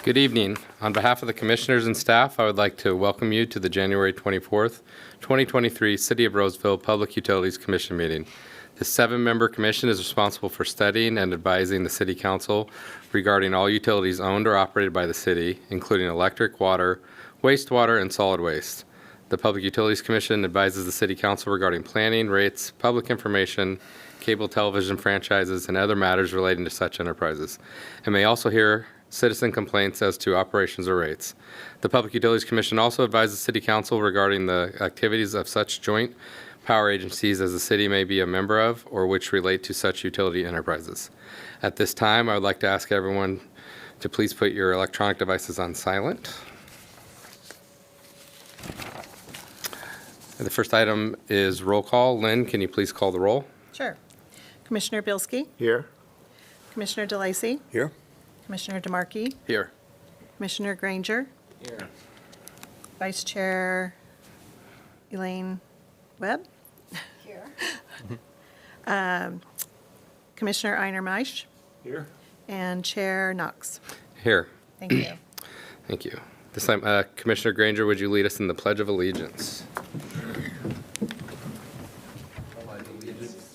Good evening. On behalf of the commissioners and staff, I would like to welcome you to the January 24th, 2023 City of Roseville Public Utilities Commission meeting. The 7-member commission is responsible for studying and advising the City Council regarding all utilities owned or operated by the city, including electric, water, wastewater, and solid waste. The Public Utilities Commission advises the City Council regarding planning, rates, public information, cable television franchises, and other matters relating to such enterprises, and may also hear citizen complaints as to operations or rates. The Public Utilities Commission also advises City Council regarding the activities of such joint power agencies as the city may be a member of or which relate to such utility enterprises. At this time, I would like to ask everyone to please put your electronic devices on silent. The first item is roll call. Lynn, can you please call the roll? Sure. Commissioner Bilski? Here. Commissioner DeLacy? Here. Commissioner DeMarkey? Here. Commissioner Granger? Here. Vice Chair Elaine Webb? Here. Commissioner Einer Meisch? Here. And Chair Knox. Here. Thank you. Thank you. This time, Commissioner Granger, would you lead us in the Pledge of Allegiance?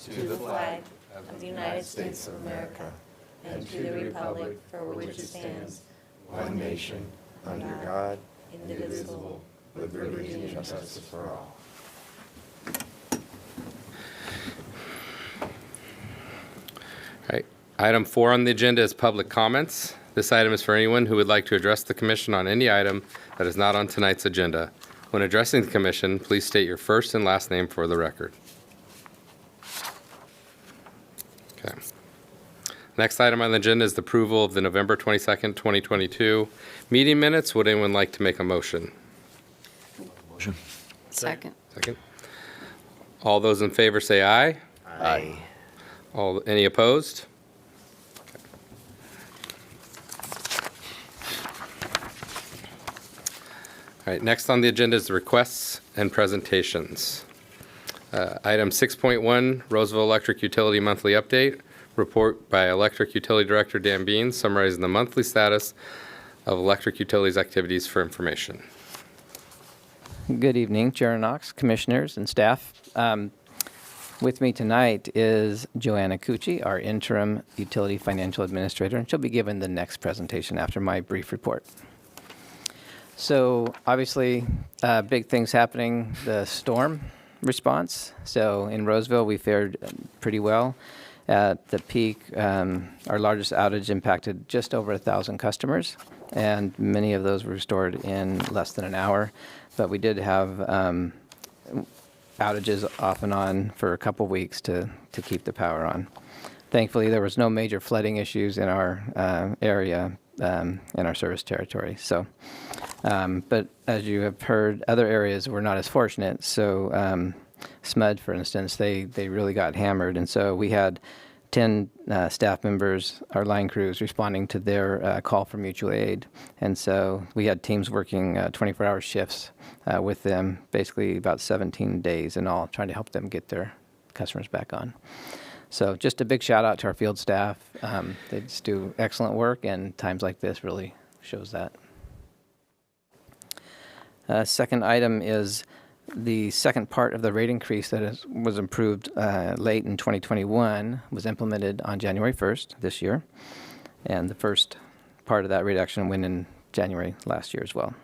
To the flag of the United States of America and to the republic for which it stands, One nation, under God, indivisible, with liberty and justice for all. All right. Item 4 on the agenda is public comments. This item is for anyone who would like to address the commission on any item that is not on tonight's agenda. When addressing the commission, please state your first and last name for the record. Okay. Next item on the agenda is the approval of the November 22nd, 2022 meeting minutes. Would anyone like to make a motion? Motion. Second. Second. All those in favor say aye. Aye. Any opposed? All right, next on the agenda is the requests and presentations. Item 6.1, Roseville Electric Utility Monthly Update. Report by Electric Utility Director Dan Bean summarizing the monthly status of electric utilities activities for information. Good evening, Chair Knox, commissioners, and staff. With me tonight is Joanna Cucci, our interim utility financial administrator, and she'll be given the next presentation after my brief report. So obviously, big things happening, the storm response. So in Roseville, we fared pretty well. At the peak, our largest outage impacted just over 1,000 customers, and many of those were restored in less than an hour. But we did have outages off and on for a couple weeks to keep the power on. Thankfully, there was no major flooding issues in our area, in our service territory. So, but as you have heard, other areas were not as fortunate. So SMUD, for instance, they really got hammered. And so we had 10 staff members, our line crews, responding to their call for mutual aid. And so we had teams working 24-hour shifts with them, basically about 17 days in all, trying to help them get their customers back on. So just a big shout out to our field staff. They just do excellent work, and times like this really shows that. Second item is the second part of the rate increase that was approved late in 2021 was implemented on January 1st this year. And the first part of that rate action went in January last year as well.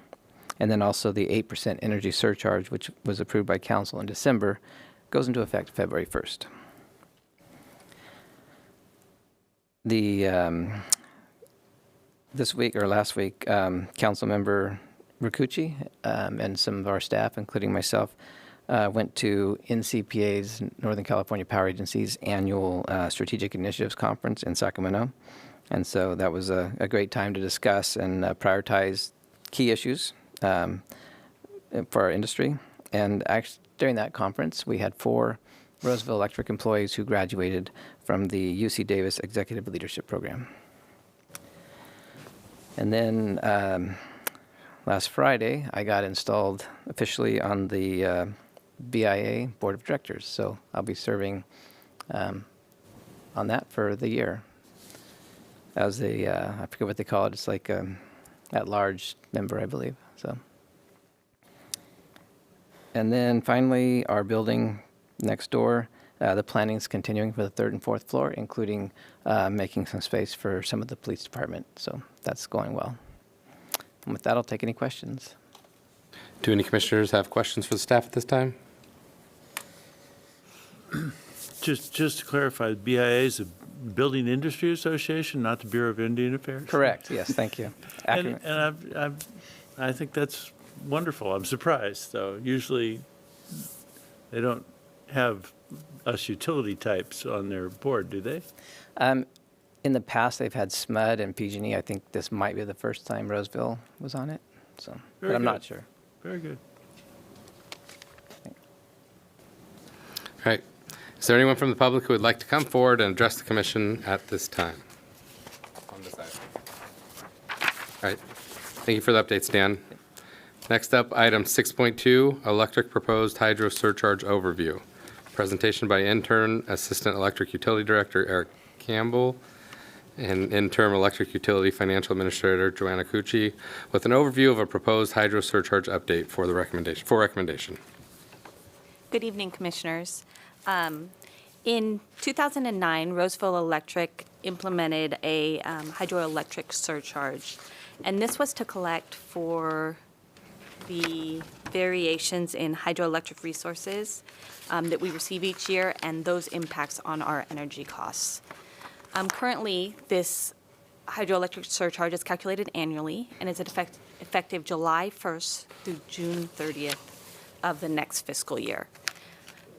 And then also the 8% energy surcharge, which was approved by council in December, goes into effect February 1st. This week or last week, council member Rakucci and some of our staff, including myself, went to NCPA's, Northern California Power Agency's annual Strategic Initiatives Conference in Sacramento. And so that was a great time to discuss and prioritize key issues for our industry. And actually, during that conference, we had 4 Roseville Electric employees who graduated from the UC Davis Executive Leadership Program. And then last Friday, I got installed officially on the BIA Board of Directors. So I'll be serving on that for the year as a, I forget what they call it, it's like at-large member, I believe. So, and then finally, our building next door, the planning is continuing for the 3rd and 4th floor, including making some space for some of the police department. So that's going well. And with that, I'll take any questions. Do any commissioners have questions for the staff at this time? Just to clarify, BIA is a Building Industry Association, not the Bureau of Indian Affairs? Correct. Yes. Thank you. And, Accurate. I think that's wonderful. I'm surprised, though. Usually, they don't have us utility types on their board, do they? In the past, they've had SMUD and PG&E. I think this might be the first time Roseville was on it. So, but Very I'm not good. sure. Very good. All right. Is there anyone from the public who would like to come forward and address the commission at this time? On this item. All right. Thank you for the updates, Dan. Next up, item 6.2, electric proposed hydro surcharge overview. Presentation by intern assistant electric utility director Eric Campbell and interim electric utility financial administrator Joanna Cucci with an overview of a proposed hydro surcharge update for recommendation. Good evening, Commissioners. In 2009, Roseville Electric implemented a hydroelectric surcharge, and this was to collect for the variations in hydroelectric resources that we receive each year and those impacts on our energy costs. Currently, this hydroelectric surcharge is calculated annually and is effective July 1st through June 30th of the next fiscal year.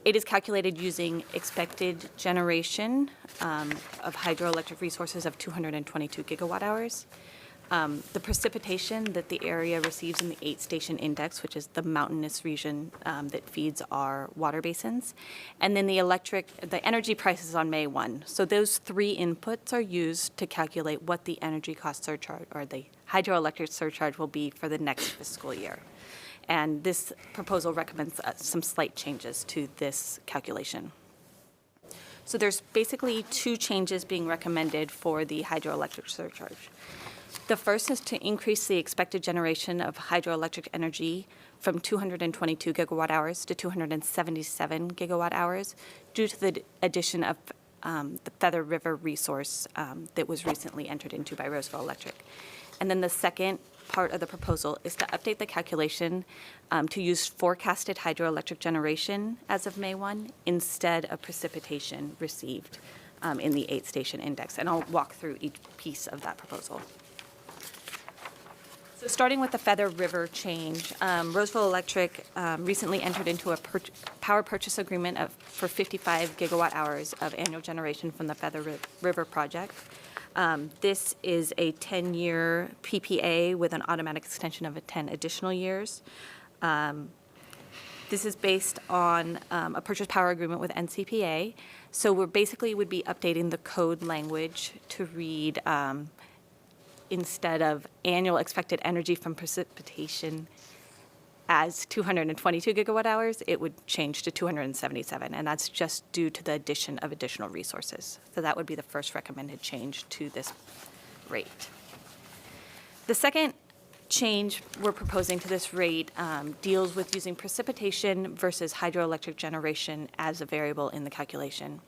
It is calculated using expected generation of hydroelectric resources of 222 gigawatt hours. The precipitation that the area receives in the 8-station index, which is the mountainous region that feeds our water basins, and then the energy prices on May 1. So those three inputs are used to calculate what the energy cost surcharge or the hydroelectric surcharge will be for the next fiscal year. And this proposal recommends some slight changes to this calculation. So there's basically two changes being recommended for the hydroelectric surcharge. The first is to increase the expected generation of hydroelectric energy from 222 gigawatt hours to 277 gigawatt hours due to the addition of the Feather River resource that was recently entered into by Roseville Electric. And then the second part of the proposal is to update the calculation to use forecasted hydroelectric generation as of May 1 instead of precipitation received in the 8-station index. And I'll walk through each piece of that proposal. So starting with the Feather River change, Roseville Electric recently entered into a power purchase agreement for 55 gigawatt hours of annual generation from the Feather River project. This is a 10-year PPA with an automatic extension of 10 additional years. This is based on a purchase power agreement with NCPA. So we're basically would be updating the code language to read instead of annual expected energy from precipitation as 222 gigawatt hours, it would change to 277, and that's just due to the addition of additional resources. So that would be the first recommended change to this rate. The second change we're proposing to this rate deals with using precipitation versus hydroelectric generation as a variable in the calculation.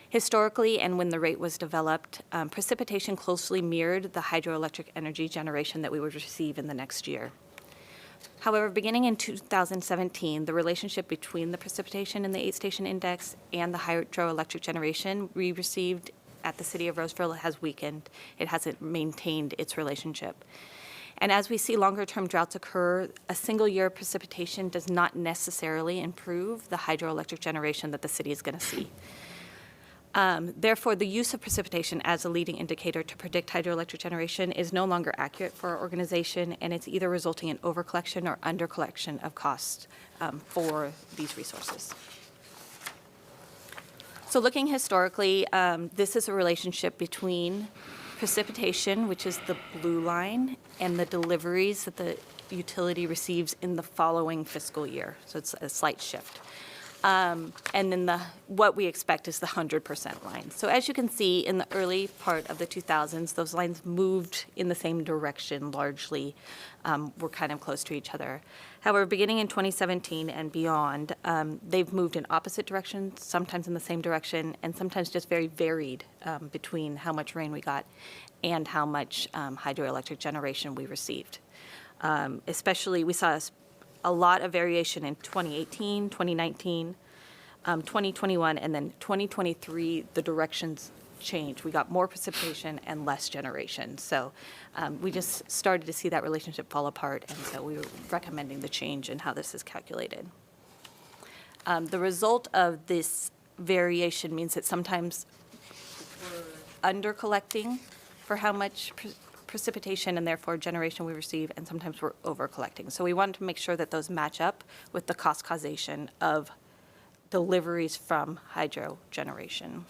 Historically, and when the rate was developed, precipitation closely mirrored the hydroelectric energy generation that we would receive in the next year. However, beginning in 2017, the relationship between the precipitation in the 8-station index and the hydroelectric generation we received at the City of Roseville has weakened. It hasn't maintained its relationship. And as we see longer-term droughts occur, a single year of precipitation does not necessarily improve the hydroelectric generation that the city is going to see. Therefore, the use of precipitation as a leading indicator to predict hydroelectric generation is no longer accurate for our organization, and it's either resulting in overcollection or undercollection of costs for these resources. So looking historically, this is a relationship between precipitation, which is the blue line, and the deliveries that the utility receives in the following fiscal year. So it's a slight shift. And then what we expect is the 100% line. So as you can see, in the early part of the 2000s, those lines moved in the same direction largely, were kind of close to each other. However, beginning in 2017 and beyond, they've moved in opposite directions, sometimes in the same direction, and sometimes just very varied between how much rain we got and how much hydroelectric generation we received. Especially, we saw a lot of variation in 2018, 2019, 2021, and then 2023, the directions changed. We got more precipitation and less generation. So we just started to see that relationship fall apart, and so we were recommending the change in how this is calculated. The result of this variation means that sometimes we're under-collecting for how much precipitation and therefore generation we receive, and sometimes we're over-collecting. So we wanted to make sure that those match up with the cost causation of deliveries from hydro generation.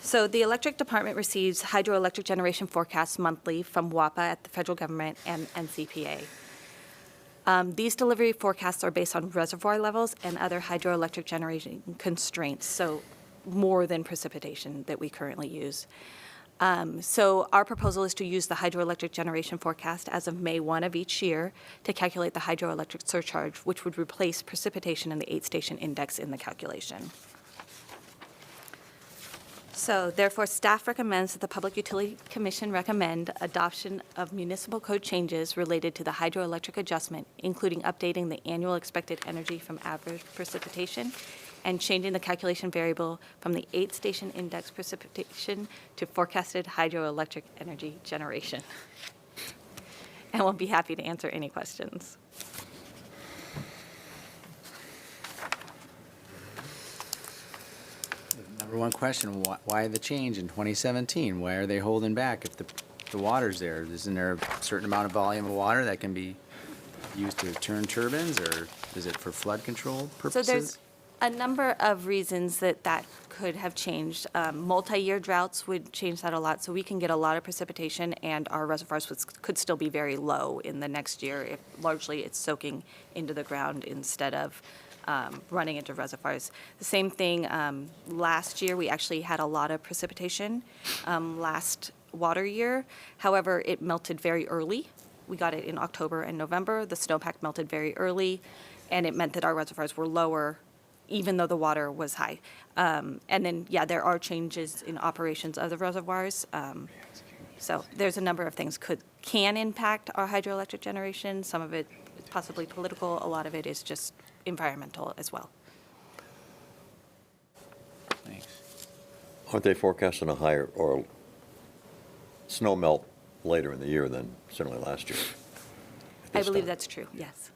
So the electric department receives hydroelectric generation forecasts monthly from WAPA at the federal government and NCPA. These delivery forecasts are based on reservoir levels and other hydroelectric generation constraints, so more than precipitation that we currently use. So our proposal is to use the hydroelectric generation forecast as of May 1 of each year to calculate the hydroelectric surcharge, which would replace precipitation in the 8-station index in the calculation. So therefore, staff recommends that the Public Utility Commission recommend adoption of municipal code changes related to the hydroelectric adjustment, including updating the annual expected energy from average precipitation and changing the calculation variable from the 8-station index precipitation to forecasted hydroelectric energy generation. And we'll be happy to answer any questions. Number one question, why the change in 2017? Why are they holding back if the water's there? Isn't there a certain amount of volume of water that can be used to turn turbines, or is it for flood control purposes? So there's a number of reasons that could have changed. Multi-year droughts would change that a lot, so we can get a lot of precipitation and our reservoirs could still be very low in the next year if largely it's soaking into the ground instead of running into reservoirs. The same thing, last year we actually had a lot of precipitation last water year. However, it melted very early. We got it in October and November. The snowpack melted very early, and it meant that our reservoirs were lower even though the water was high. And then, yeah, there are changes in operations of the reservoirs. So there's a number of things can impact our hydroelectric generation. Some of it is possibly political. A lot of it is just environmental as well. Thanks. Aren't they forecasting a higher or snow melt later in the year than certainly last year? I believe that's true, yes.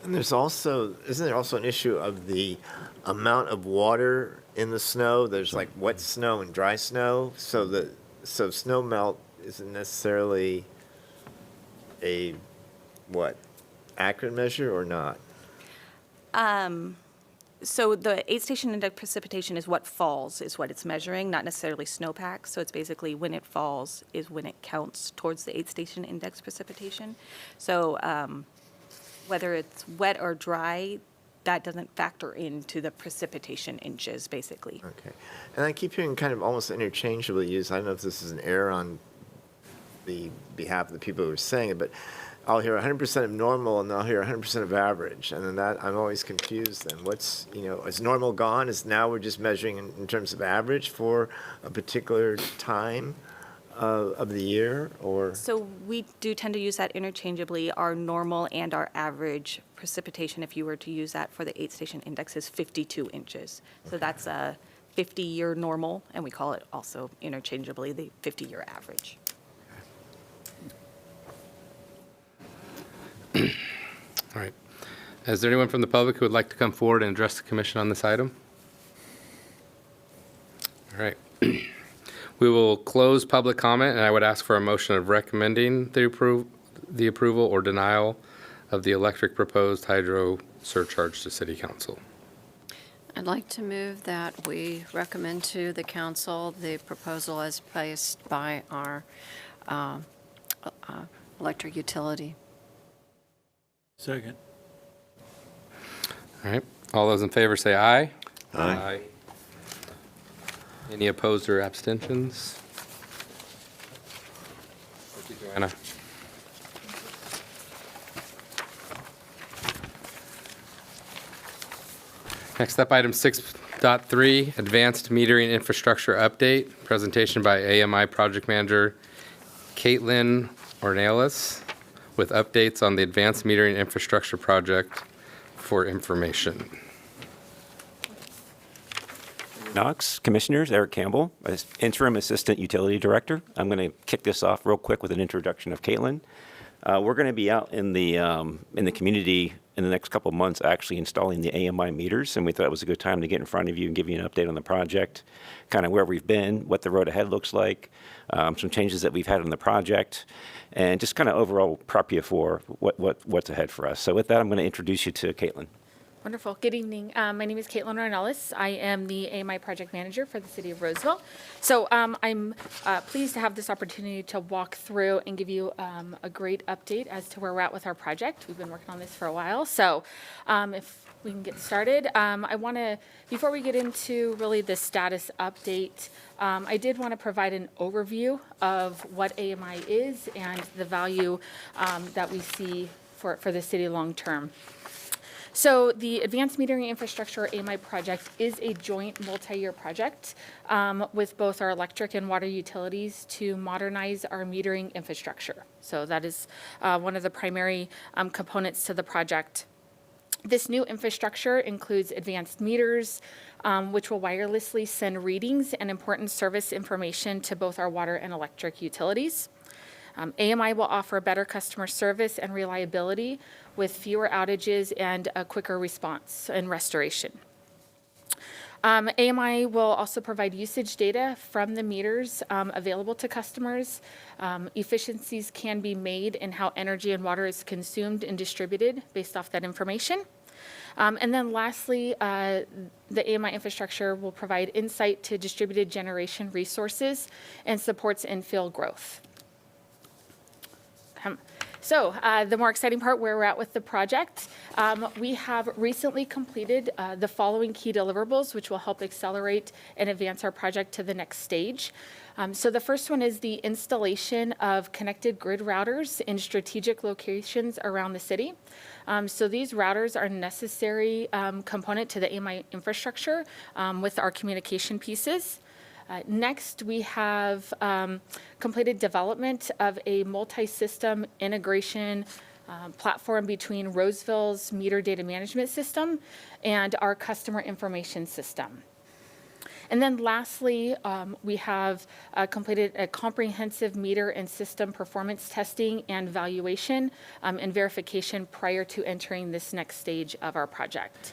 And isn't there also an issue of the amount of water in the snow? There's like wet snow and dry snow, so snow melt isn't necessarily a, accurate measure or not? So the 8-station index precipitation is what falls, is what it's measuring, not necessarily snowpack. So it's basically when it falls is when it counts towards the 8-station index precipitation. So whether it's wet or dry, that doesn't factor into the precipitation inches, basically. Okay. And I keep hearing kind of almost interchangeably used. I don't know if this is an error on the behalf of the people who are saying it, but I'll hear 100% of normal and I'll hear 100% of average. And then I'm always confused then. Is normal gone? Is now we're just measuring in terms of average for a particular time of the year, or? So we do tend to use that interchangeably. Our normal and our average precipitation, if you were to use that for the 8-station index, is 52 inches. So that's a 50-year normal, and we call it also interchangeably the 50-year average. All right. Is there anyone from the public who would like to come forward and address the commission on this item? All right. We will close public comment, and I would ask for a motion of recommending the approval or denial of the electric proposed hydro surcharge to City Council. I'd like to move that we recommend to the council the proposal as placed by our electric utility. Second. All right. All those in favor say aye. Aye. Any opposed or abstentions? Thank you, Joanna. Next up, item 6.3, Advanced Metering Infrastructure Update, presentation by AMI Project Manager Caitlin Ornelas with updates on the Advanced Metering Infrastructure Project for information. Knox, Commissioners, Eric Campbell, as Interim Assistant Utility Director. I'm going to kick this off real quick with an introduction of Caitlin. We're going to be out in the community in the next couple of months actually installing the AMI meters, and we thought it was a good time to get in front of you and give you an update on the project, kind of where we've been, what the road ahead looks like, some changes that we've had on the project, and just kind of overall prep you for what's ahead for us. So with that, I'm going to introduce you to Caitlin. Wonderful. Good evening. My name is Caitlin Ornelas. I am the AMI Project Manager for the City of Roseville. So I'm pleased to have this opportunity to walk through and give you a great update as to where we're at with our project. We've been working on this for a while. So if we can get started, I want to, before we get into really the status update, I did want to provide an overview of what AMI is and the value that we see for the city long term. So the Advanced Metering Infrastructure AMI project is a joint multi-year project with both our electric and water utilities to modernize our metering infrastructure. So that is one of the primary components to the project. This new infrastructure includes advanced meters, which will wirelessly send readings and important service information to both our water and electric utilities. AMI will offer better customer service and reliability with fewer outages and a quicker response and restoration. AMI will also provide usage data from the meters available to customers. Efficiencies can be made in how energy and water is consumed and distributed based off that information. And then lastly, the AMI infrastructure will provide insight to distributed generation resources and supports infill growth. So the more exciting part, where we're at with the project, we have recently completed the following key deliverables, which will help accelerate and advance our project to the next stage. So the first one is the installation of connected grid routers in strategic locations around the city. So these routers are a necessary component to the AMI infrastructure with our communication pieces. Next, we have completed development of a multi-system integration platform between Roseville's meter data management system and our customer information system. And then lastly, we have completed a comprehensive meter and system performance testing and valuation and verification prior to entering this next stage of our project.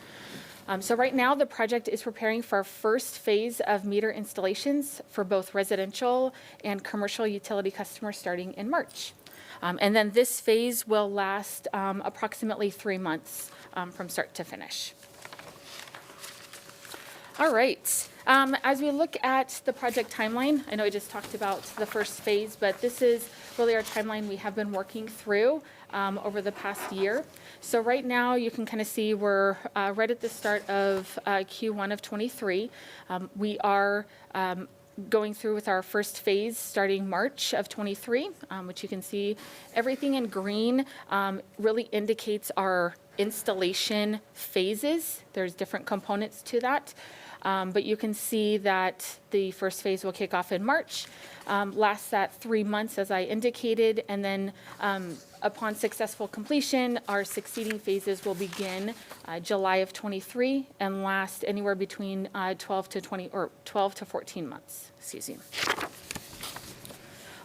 So right now, the project is preparing for our first phase of meter installations for both residential and commercial utility customers starting in March. And then this phase will last approximately 3 months from start to finish. All right. As we look at the project timeline, I know I just talked about the first phase, but this is really our timeline we have been working through over the past year. So right now, you can kind of see we're right at the start of Q1 of 23. We are going through with our first phase starting March of 23, which you can see everything in green really indicates our installation phases. There's different components to that. But you can see that the first phase will kick off in March, lasts that 3 months as I indicated, and then upon successful completion, our succeeding phases will begin July of 23 and last anywhere between 12 to 14 months, excuse me.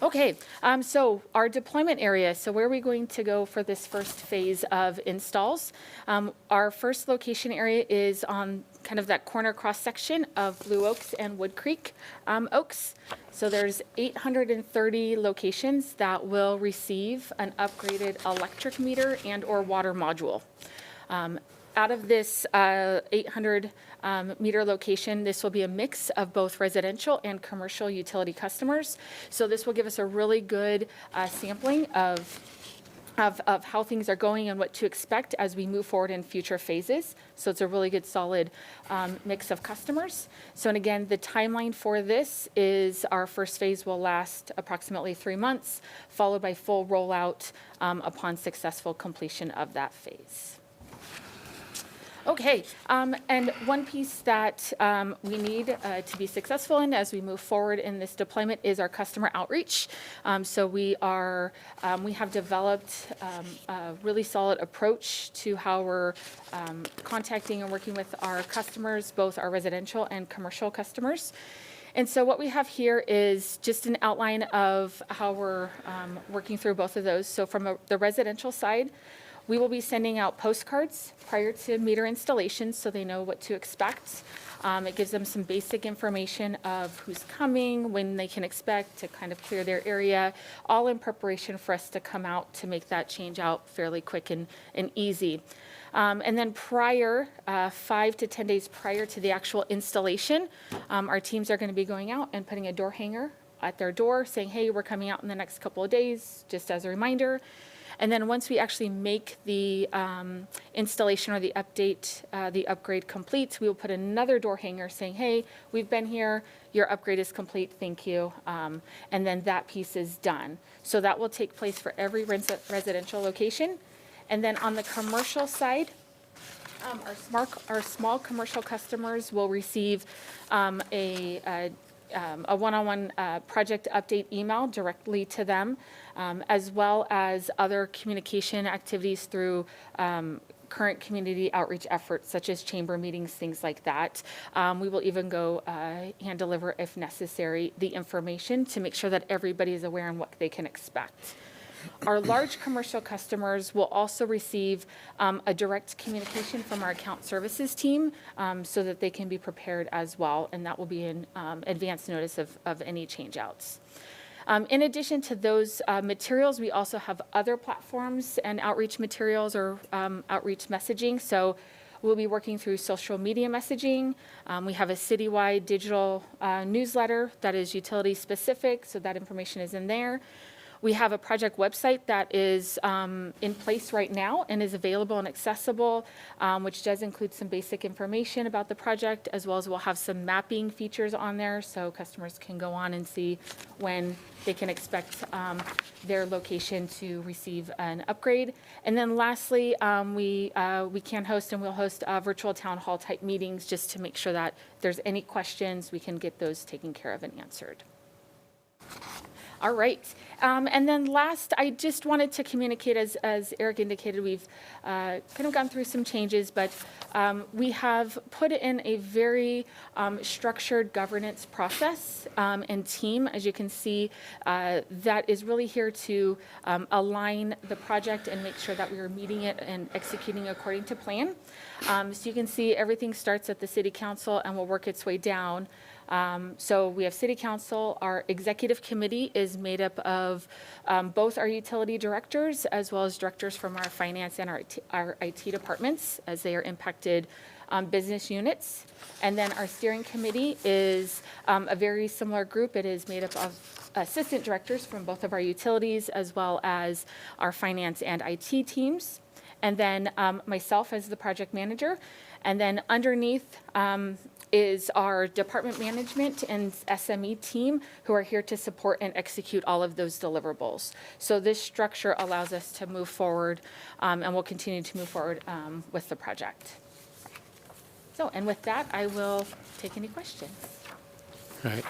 Okay, so our deployment area, so where are we going to go for this first phase of installs? Our first location area is on kind of that corner cross-section of Blue Oaks and Wood Creek Oaks. So there's 830 locations that will receive an upgraded electric meter and or water module. Out of this 800 meter location, this will be a mix of both residential and commercial utility customers. So this will give us a really good sampling of of how things are going and what to expect as we move forward in future phases. So it's a really good, solid mix of customers. So, and again, the timeline for this is our first phase will last approximately 3 months, followed by full rollout upon successful completion of that phase. Okay, and one piece that we need to be successful in as we move forward in this deployment is our customer outreach. So we have developed a really solid approach to how we're contacting and working with our customers, both our residential and commercial customers. And so what we have here is just an outline of how we're working through both of those. So from the residential side, we will be sending out postcards prior to meter installation so they know what to expect. It gives them some basic information of who's coming, when they can expect to kind of clear their area, all in preparation for us to come out to make that change out fairly quick and easy. And then 5 to 10 days prior to the actual installation, our teams are going to be going out and putting a door hanger at their door saying, hey, we're coming out in the next couple of days, just as a reminder. And then once we actually make the installation or the upgrade complete, we will put another door hanger saying, hey, we've been here, your upgrade is complete, thank you. And then that piece is done. So that will take place for every residential location. And then on the commercial side, our small commercial customers will receive a one-on-one project update email directly to them, as well as other communication activities through current community outreach efforts, such as chamber meetings, things like that. We will even go hand deliver, if necessary, the information to make sure that everybody is aware and what they can expect. Our large commercial customers will also receive a direct communication from our account services team so that they can be prepared as well, and that will be in advance notice of any change-outs. In addition to those materials, we also have other platforms and outreach materials or outreach messaging. So we'll be working through social media messaging. We have a citywide digital newsletter that is utility specific, so that information is in there. We have a project website that is in place right now and is available and accessible, which does include some basic information about the project, as well as we'll have some mapping features on there so customers can go on and see when they can expect their location to receive an upgrade. And then lastly, we can host and we'll host virtual town hall type meetings just to make sure that if there's any questions, we can get those taken care of and answered. All right. And then last, I just wanted to communicate, as Eric indicated, we've kind of gone through some changes, but we have put in a very structured governance process and team, as you can see, that is really here to align the project and make sure that we are meeting it and executing according to plan. So you can see everything starts at the City Council and will work its way down. So we have City Council. Our executive committee is made up of both our utility directors as well as directors from our finance and our IT departments, as they are impacted business units. And then our steering committee is a very similar group. It is made up of assistant directors from both of our utilities as well as our finance and IT teams. And then myself as the project manager. And then underneath is our department management and SME team, who are here to support and execute all of those deliverables. So this structure allows us to move forward, and we'll continue to move forward with the project. So, and with that, I will take any questions. All right.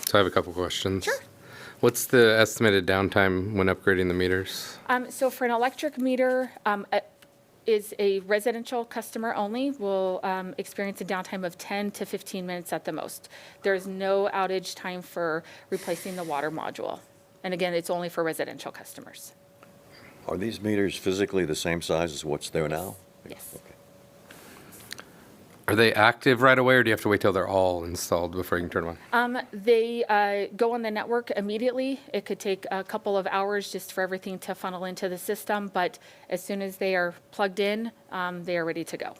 So I have a couple questions. Sure. What's the estimated downtime when upgrading the meters? So for an electric meter, is a residential customer only, will experience a downtime of 10 to 15 minutes at the most. There's no outage time for replacing the water module. And again, it's only for residential customers. Are these meters physically the same size as what's there now? Yes. Okay. Are they active right away, or do you have to wait till they're all installed before you can turn them on? They go on the network immediately. It could take a couple of hours just for everything to funnel into the system, but as soon as they are plugged in, they are ready to go.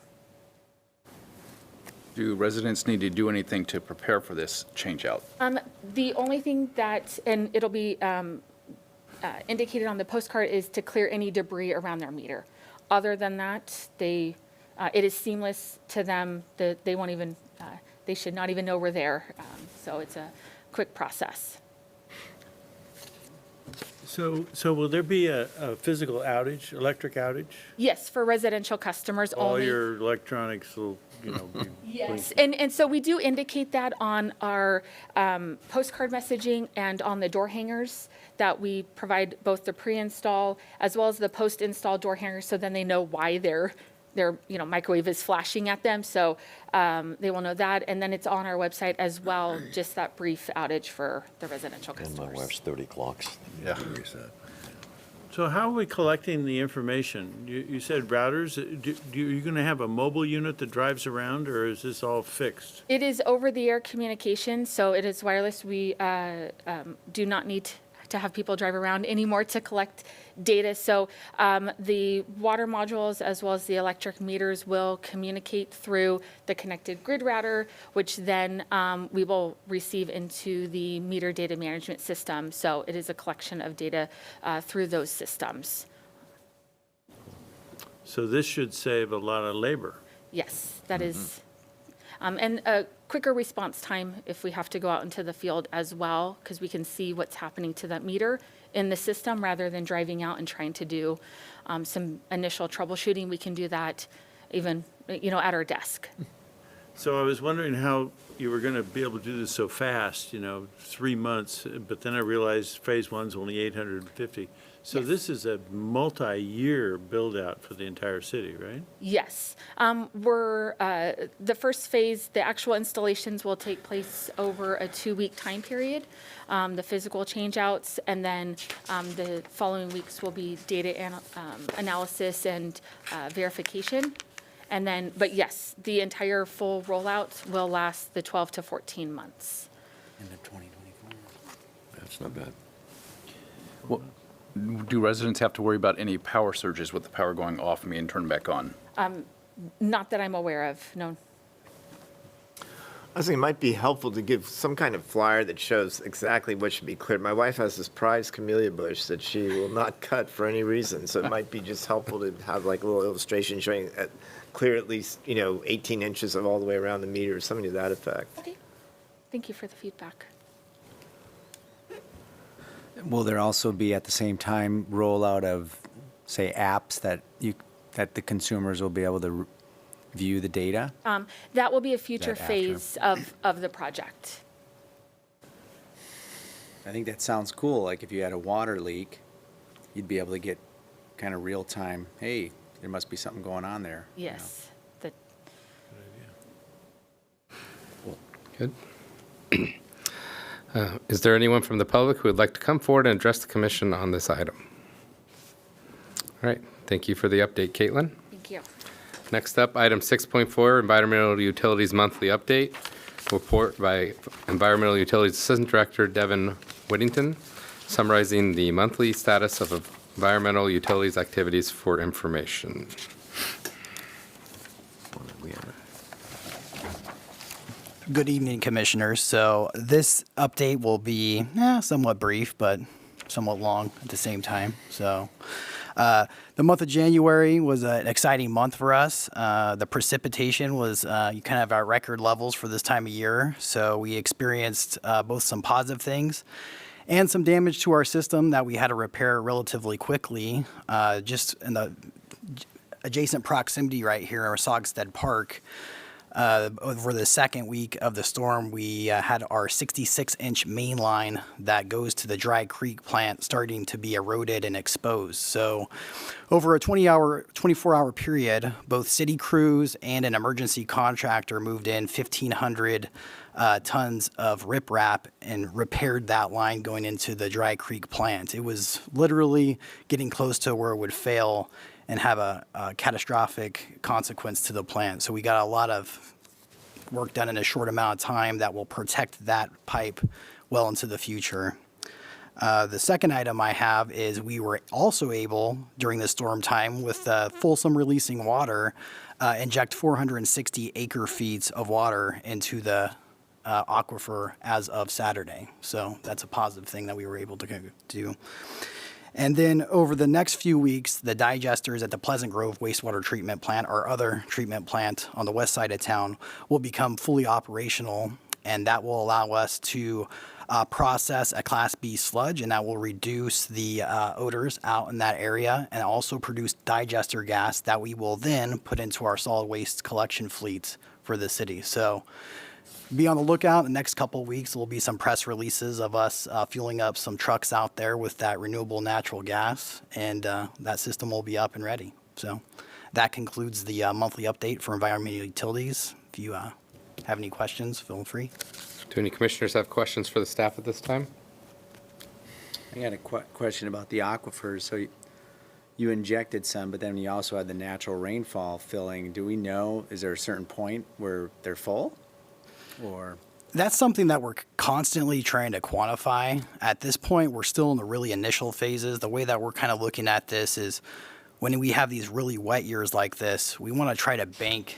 Do residents need to do anything to prepare for this change out? The only thing that, and it'll be indicated on the postcard is to clear any debris around their meter. Other than that, it is seamless to them. They won't even, they should not even know we're there. So it's a quick process. So will there be a physical outage, electric outage? Yes, for residential customers All only. your electronics will, be Yes, and so we do indicate that on our postcard messaging and on the door hangers, that we provide both the pre-install as well as the post-install door hangers, so then they know why their microwave is flashing at them. So they will know that, and then it's on our website as well, just that brief outage for the residential And my customers. wife's 30 clocks. Yeah. So how are we collecting the information? You said routers. You're going to have a mobile unit that drives around, or is this all fixed? It is over-the-air communication, so it is wireless. We do not need to have people drive around anymore to collect data. So the water modules as well as the electric meters will communicate through the connected grid router, which then we will receive into the meter data management system. So it is a collection of data through those systems. So this should save a lot of labor. Yes, that is. And a quicker response time if we have to go out into the field as well, because we can see what's happening to that meter in the system rather than driving out and trying to do some initial troubleshooting. We can do that even, at our desk. So I was wondering how you were going to be able to do this so fast, 3 months, but then I realized phase one's only 850. So this is a multi-year build-out for the entire city, right? Yes. The first phase, the actual installations will take place over a 2-week time period, the physical changeouts, and then the following weeks will be data analysis and verification. And then, but yes, the entire full rollout will last the 12 to 14 months. End of 2024. That's not bad. Well, do residents have to worry about any power surges with the power going off and being turned back on? Not that I'm aware of, no. I think it might be helpful to give some kind of flyer that shows exactly what should be cleared. My wife has this prized camellia bush that she will not cut for any reason, so it might be just helpful to have like a little illustration showing clear at least 18 inches of all the way around the meter, or something to that effect. Okay. Thank you for the feedback. Will there also be at the same time rollout of, say, apps that the consumers will be able to view the data? That will be a future That after? phase of the project. I think that sounds cool. Like if you had a water leak, you'd be able to get kind of real time, hey, there must be something going on there. Yes. The- Good. Is there anyone from the public who would like to come forward and address the commission on this item? All right, thank you for the update, Caitlin. Thank you. Next up, item 6.4, Environmental Utilities Monthly Update. Report by Environmental Utilities Assistant Director Devin Whittington, summarizing the monthly status of environmental utilities activities for information. Good evening, Commissioners. So this update will be somewhat brief, but somewhat long at the same time. So the month of January was an exciting month for us. The precipitation was kind of our record levels for this time of year. So we experienced both some positive things and some damage to our system that we had to repair relatively quickly. Just in the adjacent proximity right here in Sogstead Park, over the second week of the storm, we had our 66-inch main line that goes to the Dry Creek plant starting to be eroded and exposed. So over a 24-hour period, both city crews and an emergency contractor moved in 1,500 tons of riprap and repaired that line going into the Dry Creek plant. It was literally getting close to where it would fail and have a catastrophic consequence to the plant. So we got a lot of work done in a short amount of time that will protect that pipe well into the future. The second item I have is we were also able, during the storm time, with Folsom releasing water, inject 460 acre-feet of water into the aquifer as of Saturday. So that's a positive thing that we were able to do. And then over the next few weeks, the digesters at the Pleasant Grove wastewater treatment plant, our other treatment plant on the west side of town, will become fully operational, and that will allow us to process a Class B sludge, and that will reduce the odors out in that area and also produce digester gas that we will then put into our solid waste collection fleets for the city. So be on the lookout. The next couple of weeks will be some press releases of us fueling up some trucks out there with that renewable natural gas, and that system will be up and ready. So that concludes the monthly update for environmental utilities. If you have any questions, feel free. Do any commissioners have questions for the staff at this time? I got a question about the aquifers. So you injected some, but then you also had the natural rainfall filling. Do we know, is there a certain point where they're full? Or That's something that we're constantly trying to quantify. At this point, we're still in the really initial phases. The way that we're kind of looking at this is when we have these really wet years like this, we want to try to bank,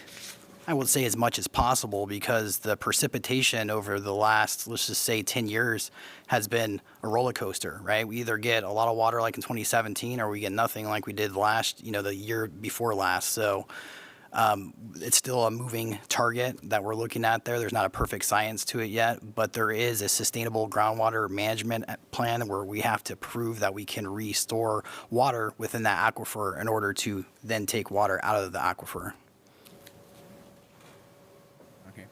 I would say, as much as possible, because the precipitation over the last, let's just say 10 years has been a roller coaster, right? We either get a lot of water like in 2017 or we get nothing like we did the year before last. So it's still a moving target that we're looking at there. There's not a perfect science to it yet, but there is a sustainable groundwater management plan where we have to prove that we can restore water within that aquifer in order to then take water out of the aquifer. okay.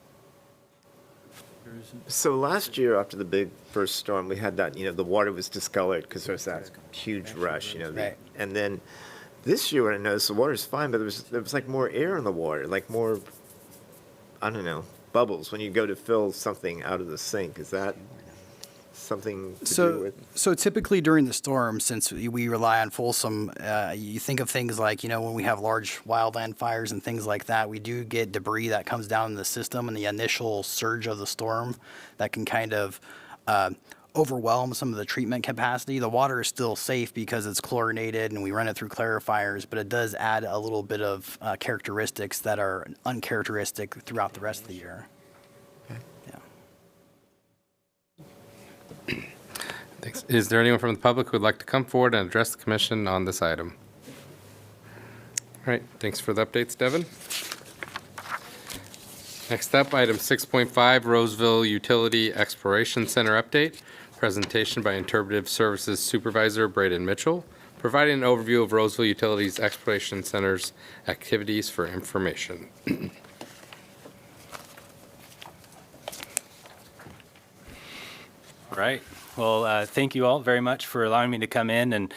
So last year, after the big first storm, we had that, the water was discolored because there was that huge rush, Right. and then this year, what I noticed, the water's fine, but there was like more air in the water, like more, I don't know, bubbles when you go to fill something out of the sink. Is that something to do with? So typically during the storm, since we rely on Folsom, you think of things like, when we have large wildland fires and things like that, we do get debris that comes down in the system in the initial surge of the storm that can kind of overwhelm some of the treatment capacity. The water is still safe because it's chlorinated and we run it through clarifiers, but it does add a little bit of characteristics that are uncharacteristic throughout the rest of the year. Yeah. Thanks. Is there anyone from the public who would like to come forward and address the commission on this item? All right, thanks for the updates, Devin. Next up, item 6.5, Roseville Utility Exploration Center update. Presentation by Interpretive Services Supervisor Braden Mitchell, providing an overview of Roseville Utilities Exploration Center's activities for information. All right. Well, thank you all very much for allowing me to come in and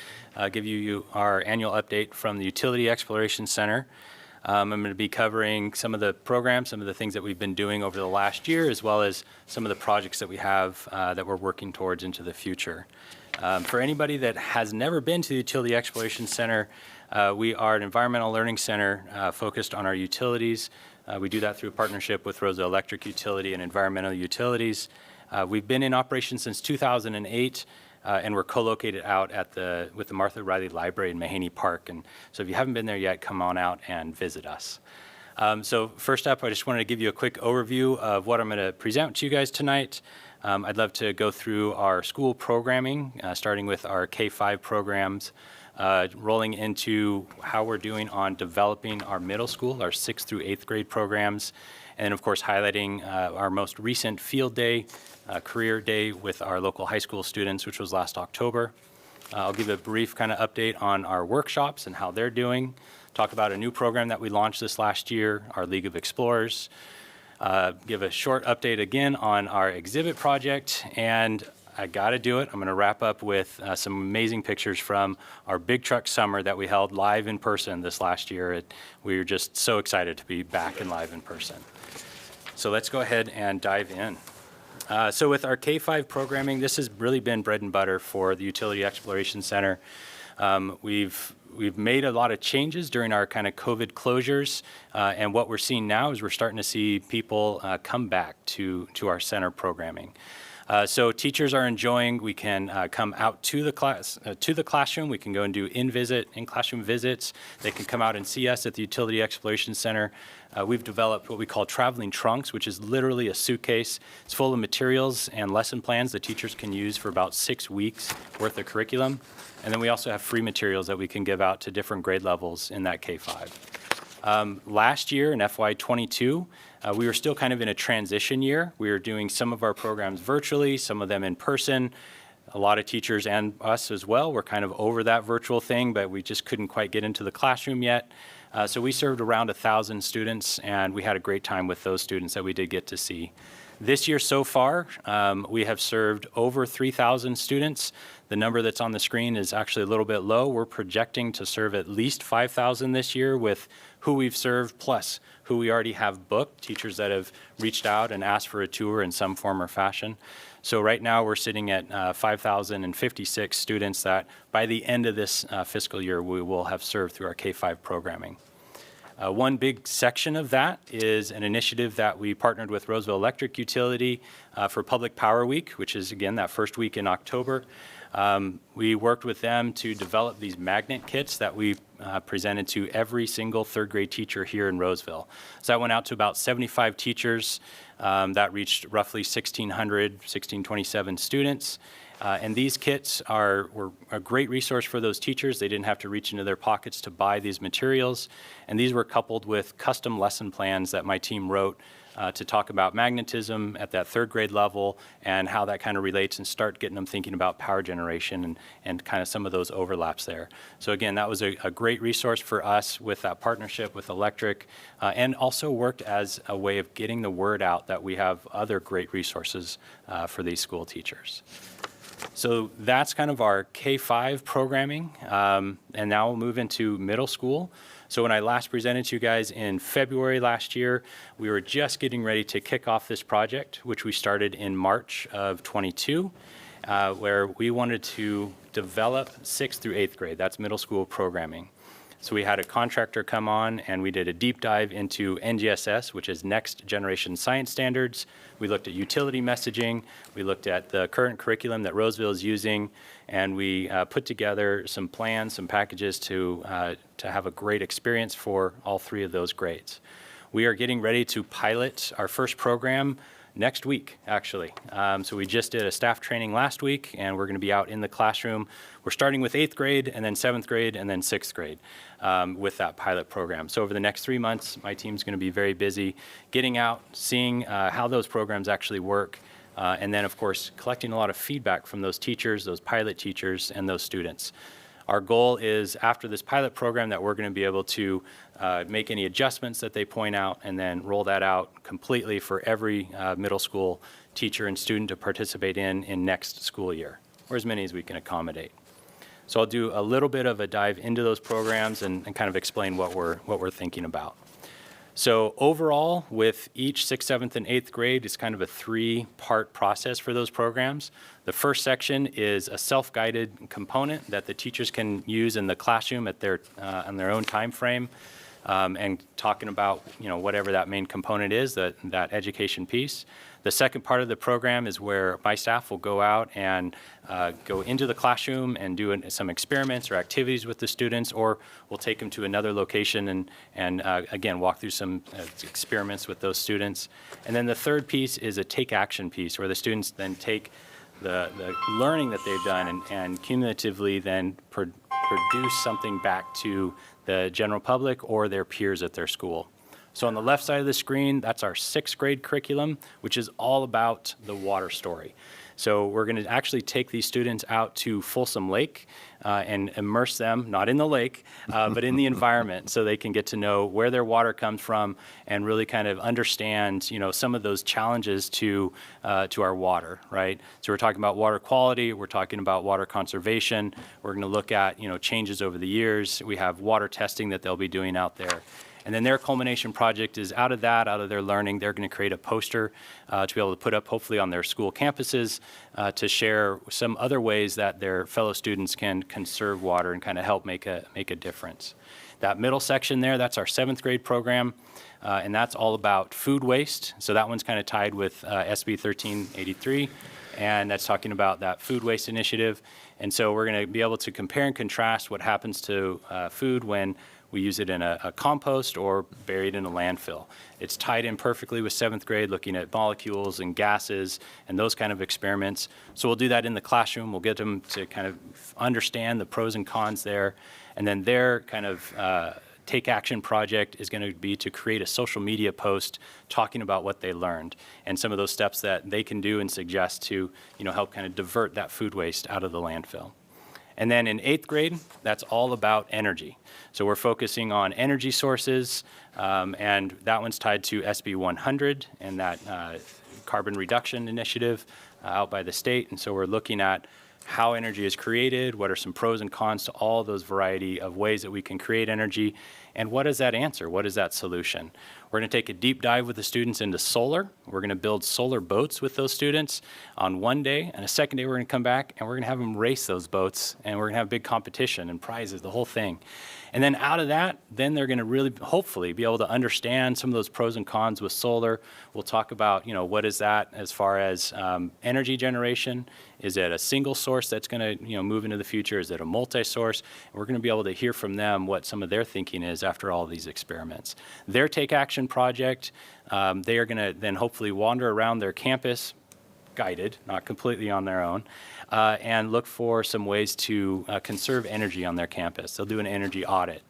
give you our annual update from the Utility Exploration Center. I'm going to be covering some of the programs, some of the things that we've been doing over the last year, as well as some of the projects that we have that we're working towards into the future. For anybody that has never been to the Utility Exploration Center, we are an environmental learning center focused on our utilities. We do that through a partnership with Roseville Electric Utility and Environmental Utilities. We've been in operation since 2008. And we're co-located out with the Martha Riley Library in Mahaney Park. And so if you haven't been there yet, come on out and visit us. So first up, I just wanted to give you a quick overview of what I'm going to present to you guys tonight. I'd love to go through our school programming, starting with our K-5 programs, rolling into how we're doing on developing our middle school, our 6th through 8th grade programs, and of course highlighting our most recent field day, career day with our local high school students, which was last October. I'll give a brief kind of update on our workshops and how they're doing, talk about a new program that we launched this last year, our League of Explorers, give a short update again on our exhibit project, and I gotta do it. I'm gonna wrap up with some amazing pictures from our big truck summer that we held live in person this last year. We were just so excited to be back and live in person. So let's go ahead and dive in. So with our K-5 programming, this has really been bread and butter for the Utility Exploration Center. We've made a lot of changes during our kind of COVID closures, and what we're seeing now is we're starting to see people come back to our center programming. So teachers are enjoying, we can come out to the classroom, we can go and do in-classroom visits. They can come out and see us at the Utility Exploration Center. We've developed what we call traveling trunks, which is literally a suitcase. It's full of materials and lesson plans that teachers can use for about 6 weeks worth of curriculum. And then we also have free materials that we can give out to different grade levels in that K-5. Last year in FY22, we were still kind of in a transition year. We were doing some of our programs virtually, some of them in person. A lot of teachers and us as well were kind of over that virtual thing, but we just couldn't quite get into the classroom yet. So we served around 1,000 students, and we had a great time with those students that we did get to see. This year so far, we have served over 3,000 students. The number that's on the screen is actually a little bit low. We're projecting to serve at least 5,000 this year with who we've served plus who we already have booked, teachers that have reached out and asked for a tour in some form or fashion. So right now we're sitting at 5,056 students that by the end of this fiscal year we will have served through our K-5 programming. One big section of that is an initiative that we partnered with Roseville Electric Utility for Public Power Week, which is, again, that first week in October. We worked with them to develop these magnet kits that we presented to every single third grade teacher here in Roseville. So that went out to about 75 teachers. That reached roughly 1,627 students. And these kits were a great resource for those teachers. They didn't have to reach into their pockets to buy these materials. And these were coupled with custom lesson plans that my team wrote to talk about magnetism at that third grade level and how that kind of relates and start getting them thinking about power generation and kind of some of those overlaps there. So again, that was a great resource for us with that partnership with Electric and also worked as a way of getting the word out that we have other great resources for these school teachers. So that's kind of our K-5 programming, and now we'll move into middle school. So when I last presented to you guys in February last year, we were just getting ready to kick off this project, which we started in March of 22, where we wanted to develop 6th through 8th grade. That's middle school programming. So we had a contractor come on and we did a deep dive into NGSS, which is Next Generation Science Standards. We looked at utility messaging. We looked at the current curriculum that Roseville is using, and we put together some plans, some packages to have a great experience for all 3 of those grades. We are getting ready to pilot our first program next week, actually. So we just did a staff training last week, and we're going to be out in the classroom. We're starting with 8th grade, and then 7th grade, and then 6th grade with that pilot program. So over the next 3 months, my team's going to be very busy getting out, seeing how those programs actually work, and then, of course, collecting a lot of feedback from those teachers, those pilot teachers, and those students. Our goal is, after this pilot program, that we're going to be able to make any adjustments that they point out and then roll that out completely for every middle school teacher and student to participate in next school year, or as many as we can accommodate. So I'll do a little bit of a dive into those programs and kind of explain what we're thinking about. So overall, with each 6th, 7th, and 8th grade, it's kind of a 3-part process for those programs. The first section is a self-guided component that the teachers can use in the classroom at on their own time frame, and talking about whatever that main component is, that education piece. The second part of the program is where my staff will go out and go into the classroom and do some experiments or activities with the students, or we'll take them to another location and again, walk through some experiments with those students. And then the third piece is a take action piece, where the students then take the learning that they've done and cumulatively then produce something back to the general public or their peers at their school. So on the left side of the screen, that's our 6th grade curriculum, which is all about the water story. So we're going to actually take these students out to Folsom Lake and immerse them, not in the lake, but in the environment, so they can get to know where their water comes from and really kind of understand, some of those challenges to our water, right? So we're talking about water quality, we're talking about water conservation, we're going to look at, changes over the years. We have water testing that they'll be doing out there. And then their culmination project is out of their learning, they're going to create a poster to be able to put up hopefully on their school campuses to share some other ways that their fellow students can conserve water and kind of help make a difference. That middle section there, that's our 7th grade program, and that's all about food waste. So that one's kind of tied with SB 1383. and that's talking about that food waste initiative. And so we're going to be able to compare and contrast what happens to food when we use it in a compost or buried in a landfill. It's tied in perfectly with 7th grade, looking at molecules and gases and those kind of experiments. So we'll do that in the classroom. We'll get them to kind of understand the pros and cons there. And then their kind of take action project is going to be to create a social media post talking about what they learned and some of those steps that they can do and suggest to, help kind of divert that food waste out of the landfill. And then in 8th grade, that's all about energy. So we're focusing on energy sources, and that one's tied to SB 100 and that carbon reduction initiative out by the state. And so we're looking at how energy is created, what are some pros and cons to all those variety of ways that we can create energy, and what is that answer? What is that solution? We're going to take a deep dive with the students into solar. We're going to build solar boats with those students on one day, and a second day we're going to come back and we're going to have them race those boats, and we're going to have a big competition and prizes, the whole thing. And then out of that, then they're going to really hopefully be able to understand some of those pros and cons with solar. We'll talk about, what is that as far as energy generation? Is it a single source that's going to, move into the future? Is it a multi-source? And we're going to be able to hear from them what some of their thinking is after all these experiments. Their Take Action project, they are going to then hopefully wander around their campus, guided, not completely on their own, and look for some ways to conserve energy on their campus. They'll do an energy audit,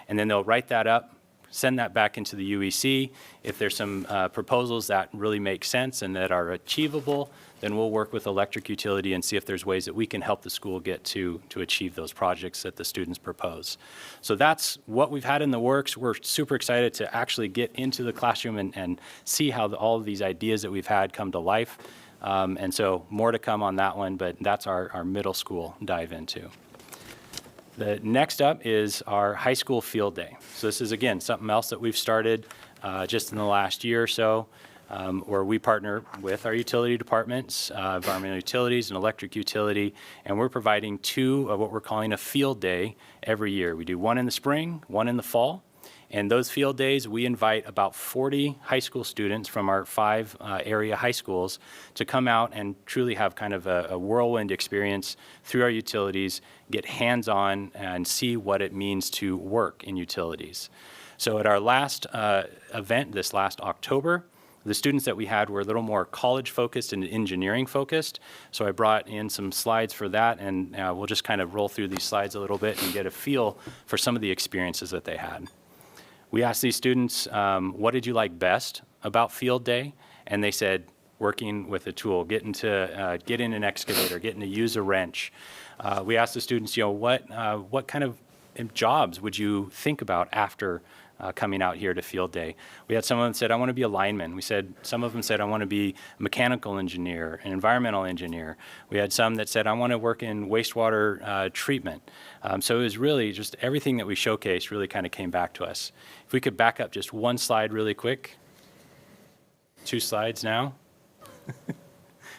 and then they'll write that up, send that back into the UEC. If there's some proposals that really make sense and that are achievable, then we'll work with electric utility and see if there's ways that we can help the school get to achieve those projects that the students propose. So that's what we've had in the works. We're super excited to actually get into the classroom and see how all of these ideas that we've had come to life. And so more to come on that one, but that's our middle school dive into. The next up is our high school field day. So this is, again, something else that we've started just in the last year or so, where we partner with our utility departments, environmental utilities and electric utility, and we're providing 2 of what we're calling a field day every year. We do one in the spring, one in the fall. And those field days, we invite about 40 high school students from our 5 area high schools to come out and truly have kind of a whirlwind experience through our utilities, get hands-on and see what it means to work in utilities. So at our last event this last October, the students that we had were a little more college-focused and engineering-focused. So I brought in some slides for that, and we'll just kind of roll through these slides a little bit and get a feel for some of the experiences that they had. We asked these students, what did you like best about field day? And they said, working with a tool, getting in an excavator, getting to use a wrench. We asked the students, what kind of jobs would you think about after coming out here to field day? We had someone that said, I want to be a lineman. Some of them said, I want to be a mechanical engineer, an environmental engineer. We had some that said, I want to work in wastewater treatment. So it was really just everything that we showcased really kind of came back to us. If we could back up just one slide really quick. 2 slides now.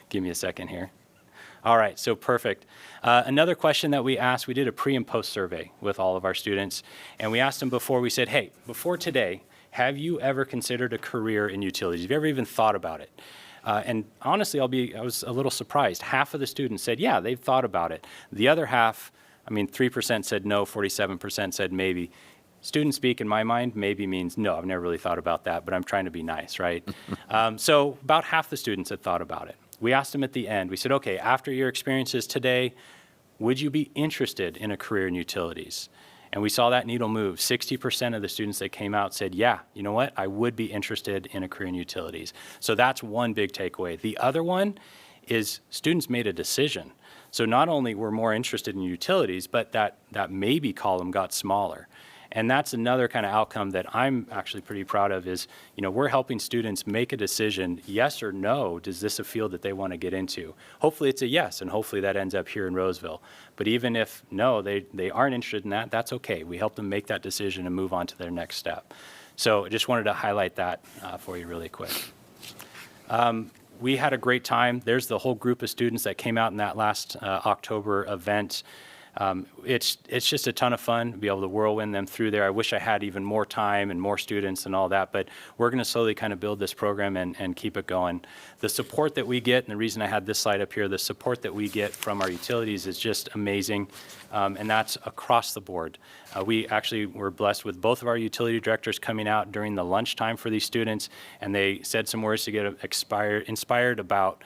Give me a second here. All right, so perfect. Another question that we asked, we did a pre and post survey with all of our students, and we asked them before, we said, hey, before today, have you ever considered a career in utilities? Have you ever even thought about it? And honestly, I was a little surprised. Half of the students said, yeah, they've thought about it. The other half, 3% said no, 47% said maybe. Student speak, in my mind, maybe means no, I've never really thought about that, but I'm trying to be nice, right? So about half the students had thought about it. We asked them at the end, we said, okay, after your experiences today, would you be interested in a career in utilities? And we saw that needle move. 60% of the students that came out said, yeah, you know what, I would be interested in a career in utilities. So that's one big takeaway. The other one is students made a decision. So not only were more interested in utilities, but that maybe column got smaller. And that's another kind of outcome that I'm actually pretty proud of is, we're helping students make a decision, yes or no, is this a field that they want to get into? Hopefully it's a yes, and hopefully that ends up here in Roseville. But even if no, they aren't interested in that, that's okay. We help them make that decision and move on to their next step. So I just wanted to highlight that for you really quick. We had a great time. There's the whole group of students that came out in that last October event. It's just a ton of fun to be able to whirlwind them through there. I wish I had even more time and more students and all that, but we're going to slowly kind of build this program and keep it going. The support that we get, and the reason I had this slide up here, the support that we get from our utilities is just amazing, and that's across the board. We actually were blessed with both of our utility directors coming out during the lunchtime for these students, and they said some words to get inspired about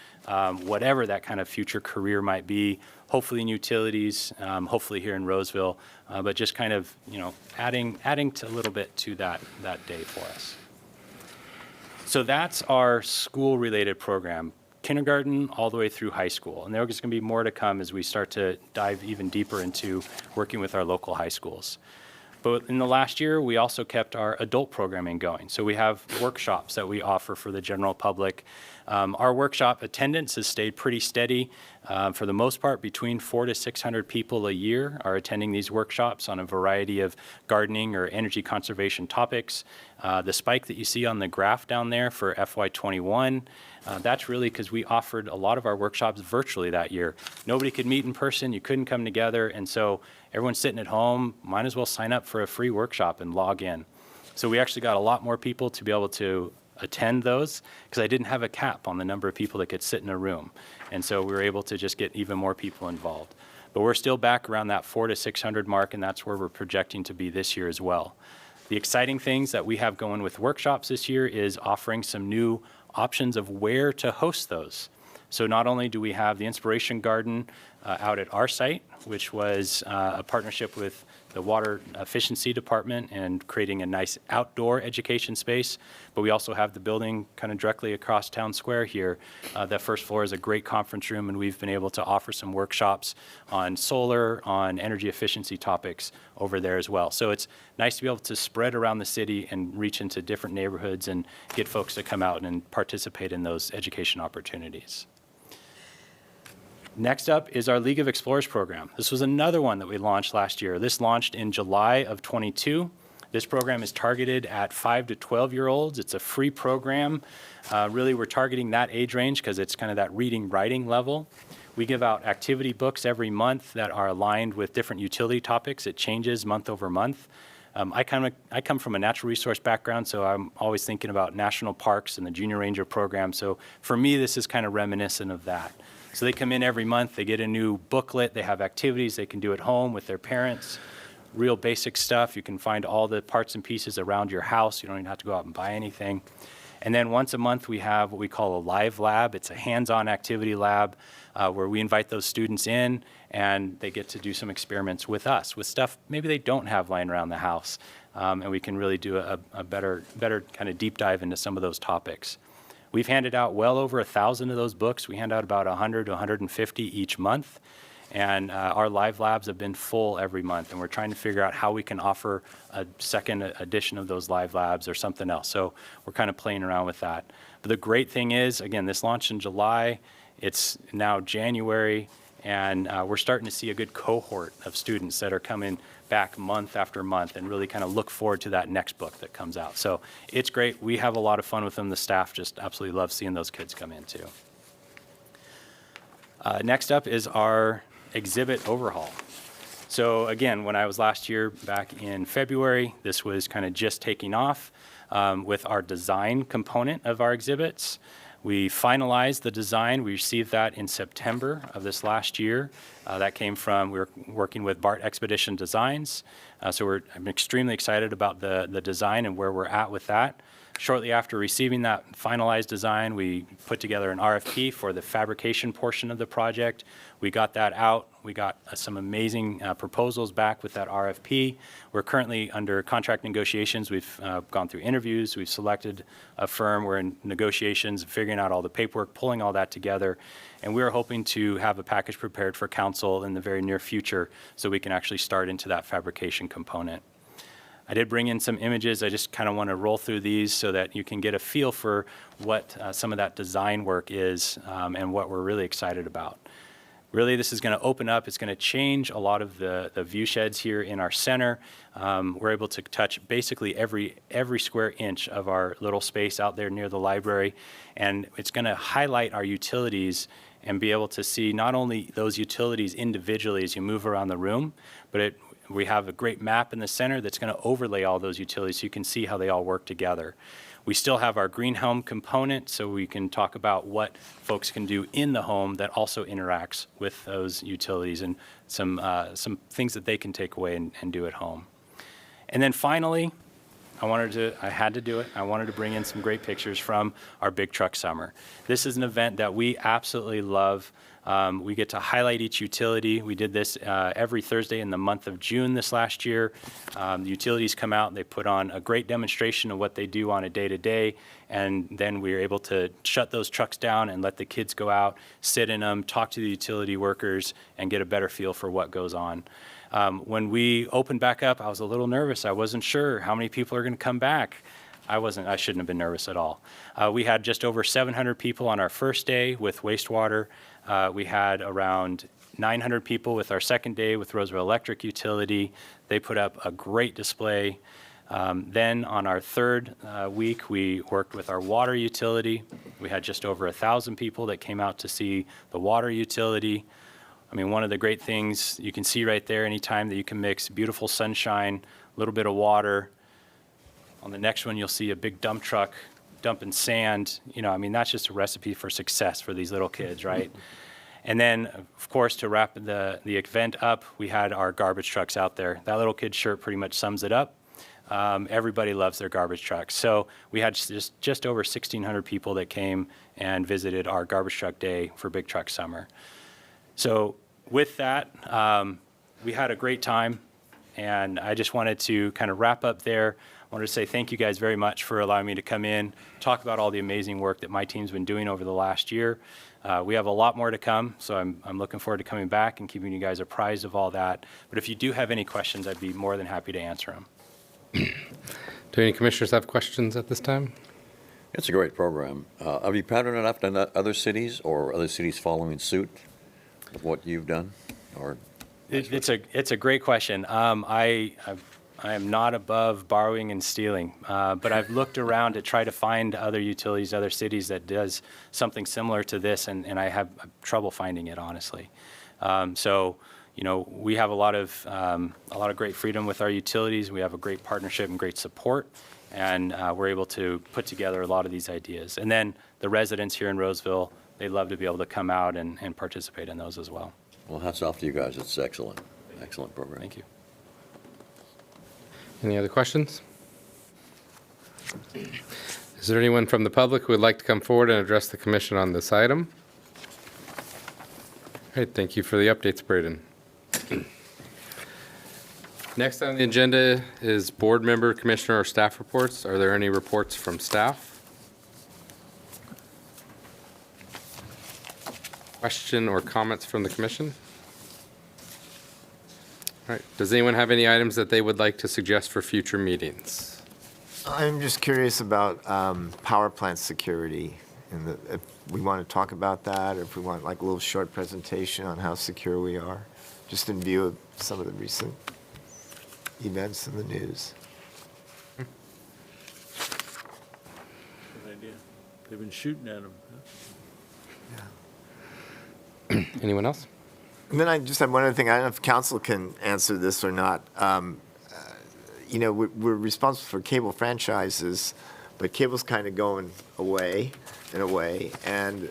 whatever that kind of future career might be, hopefully in utilities, hopefully here in Roseville, but just kind of, adding a little bit to that day for us. So that's our school-related program, kindergarten all the way through high school. And there's going to be more to come as we start to dive even deeper into working with our local high schools. But in the last year, we also kept our adult programming going. So we have workshops that we offer for the general public. Our workshop attendance has stayed pretty steady. For the most part, between 400 to 600 people a year are attending these workshops on a variety of gardening or energy conservation topics. The spike that you see on the graph down there for FY21, that's really because we offered a lot of our workshops virtually that year. Nobody could meet in person, you couldn't come together, and so everyone's sitting at home, might as well sign up for a free workshop and log in. So we actually got a lot more people to be able to attend those because I didn't have a cap on the number of people that could sit in a room. And so we were able to just get even more people involved. But we're still back around that 400 to 600 mark, and that's where we're projecting to be this year as well. The exciting things that we have going with workshops this year is offering some new options of where to host those. So not only do we have the Inspiration Garden out at our site, which was a partnership with the Water Efficiency Department and creating a nice outdoor education space, but we also have the building kind of directly across Town Square here. That first floor is a great conference room, and we've been able to offer some workshops on solar, on energy efficiency topics over there as well. So it's nice to be able to spread around the city and reach into different neighborhoods and get folks to come out and participate in those education opportunities. Next up is our League of Explorers program. This was another one that we launched last year. This launched in July of 22. This program is targeted at 5 to 12-year-olds. It's a free program. Really, we're targeting that age range because it's kind of that reading, writing level. We give out activity books every month that are aligned with different utility topics. It changes month over month. I come from a natural resource background, so I'm always thinking about national parks and the Junior Ranger program. So for me, this is kind of reminiscent of that. So they come in every month, they get a new booklet, they have activities they can do at home with their parents, real basic stuff. You can find all the parts and pieces around your house. You don't even have to go out and buy anything. And then once a month, we have what we call a live lab. It's a hands-on activity lab where we invite those students in and they get to do some experiments with us, with stuff maybe they don't have lying around the house. And we can really do a better kind of deep dive into some of those topics. We've handed out well over 1,000 of those books. We hand out about 100 to 150 each month. And our live labs have been full every month. And we're trying to figure out how we can offer a second edition of those live labs or something else. So we're kind of playing around with that. But the great thing is, again, this launched in July. It's now January. And we're starting to see a good cohort of students that are coming back month after month and really kind of look forward to that next book that comes out. So it's great. We have a lot of fun with them. The staff just absolutely love seeing those kids come in too. Next up is our exhibit overhaul. So again, when I was last year back in February, this was kind of just taking off with our design component of our exhibits. We finalized the design. We received that in September of this last year. That came from, we were working with BART Expedition Designs. So I'm extremely excited about the design and where we're at with that. Shortly after receiving that finalized design, we put together an RFP for the fabrication portion of the project. We got that out. We got some amazing proposals back with that RFP. We're currently under contract negotiations. We've gone through interviews. We've selected a firm. We're in negotiations, figuring out all the paperwork, pulling all that together. And we are hoping to have a package prepared for council in the very near future so we can actually start into that fabrication component. I did bring in some images. I just kind of want to roll through these so that you can get a feel for what some of that design work is and what we're really excited about. Really, this is going to open up. It's going to change a lot of the view sheds here in our center. We're able to touch basically every square inch of our little space out there near the library. And it's going to highlight our utilities and be able to see not only those utilities individually as you move around the room, but we have a great map in the center that's going to overlay all those utilities so you can see how they all work together. We still have our green home component, so we can talk about what folks can do in the home that also interacts with those utilities and some things that they can take away and do at home. And then finally, I had to do it. I wanted to bring in some great pictures from our Big Truck Summer. This is an event that we absolutely love. We get to highlight each utility. We did this every Thursday in the month of June this last year. The utilities come out and they put on a great demonstration of what they do on a day-to-day, and then we are able to shut those trucks down and let the kids go out, sit in them, talk to the utility workers, and get a better feel for what goes on. When we opened back up, I was a little nervous. I wasn't sure how many people are going to come back. I shouldn't have been nervous at all. We had just over 700 people on our first day with wastewater. We had around 900 people with our second day with Roseville Electric Utility. They put up a great display. Then on our third week, we worked with our water utility. We had just over 1,000 people that came out to see the water utility. I mean, one of the great things you can see right there, anytime that you can mix beautiful sunshine, a little bit of water. On the next one, you'll see a big dump truck dumping sand. I mean, that's just a recipe for success for these little kids, right? And then, of course, to wrap the event up, we had our garbage trucks out there. That little kid's shirt pretty much sums it up. Everybody loves their garbage trucks. So we had just over 1,600 people that came and visited our garbage truck day for Big Truck Summer. So with that, we had a great time, and I just wanted to kind of wrap up there. I wanted to say thank you guys very much for allowing me to come in, talk about all the amazing work that my team's been doing over the last year. We have a lot more to come, so I'm looking forward to coming back and keeping you guys apprised of all that. But if you do have any questions, I'd be more than happy to answer them. Do any commissioners have questions at this time? It's a great program. Have you patterned it after other cities, or other cities following suit of what you've done? Or It's a great question. I am not above borrowing and stealing, but I've looked around to try to find other utilities, other cities that does something similar to this, and I have trouble finding it, honestly. So, we have a lot of great freedom with our utilities. We have a great partnership and great support, and we're able to put together a lot of these ideas. And then the residents here in Roseville, they love to be able to come out and participate in those as well. Well, hats off to you guys. It's excellent. Excellent program. Thank you. Any other questions? Is there anyone from the public who would like to come forward and address the commission on this item? All right, thank you for the updates, Braden. Next on the agenda is board member, commissioner, or staff reports. Are there any reports from staff? Question or comments from the commission? All right, does anyone have any items that they would like to suggest for future meetings? I'm just curious about power plant security, and if we want to talk about that, or if we want like a little short presentation on how secure we are, just in view of some of the recent events in the news. Good idea. They've been shooting at them. Anyone else? And then I just have one other thing. I don't know if council can answer this or not. We're responsible for cable franchises, but cable's kind of going away in a way. And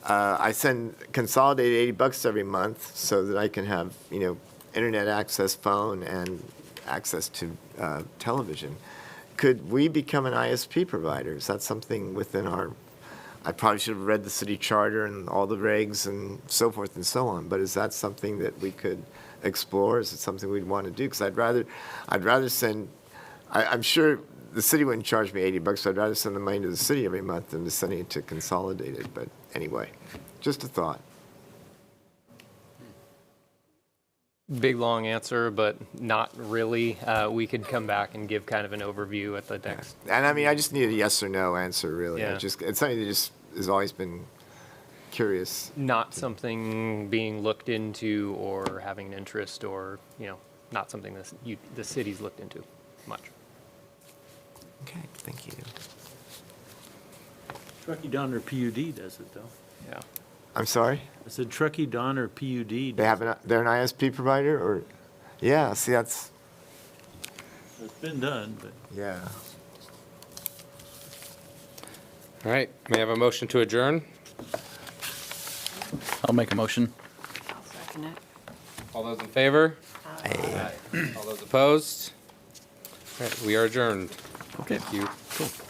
I send consolidated $80 every month so that I can have, internet access, phone, and access to television. Could we become an ISP provider? Is that something within our... I probably should have read the city charter and all the regs and so forth and so on, but is that something that we could explore? Is it something we'd want to do? Because I'd rather send... I'm sure the city wouldn't charge me $80, so I'd rather send the money to the city every month than to sending it to Consolidated. But anyway, just a thought. Big, long answer, but not really. We could come back and give kind of an overview at the next. And I mean, I just need a yes or no answer, really. Yeah. It's something that just has always been curious. Not something being looked into or having an interest, or, not something that the city's looked into much. Okay, thank you. Truckee Donner PUD does it, though. Yeah. I'm sorry? I said Truckee Donner PUD. They're an ISP provider, or, yeah, see, that's, It's been done, but. yeah. All right, may I have a motion to adjourn? I'll make a motion. I'll second it. All those in favor? Aye. All those opposed? All right, we are adjourned. Okay. Thank you. Cool.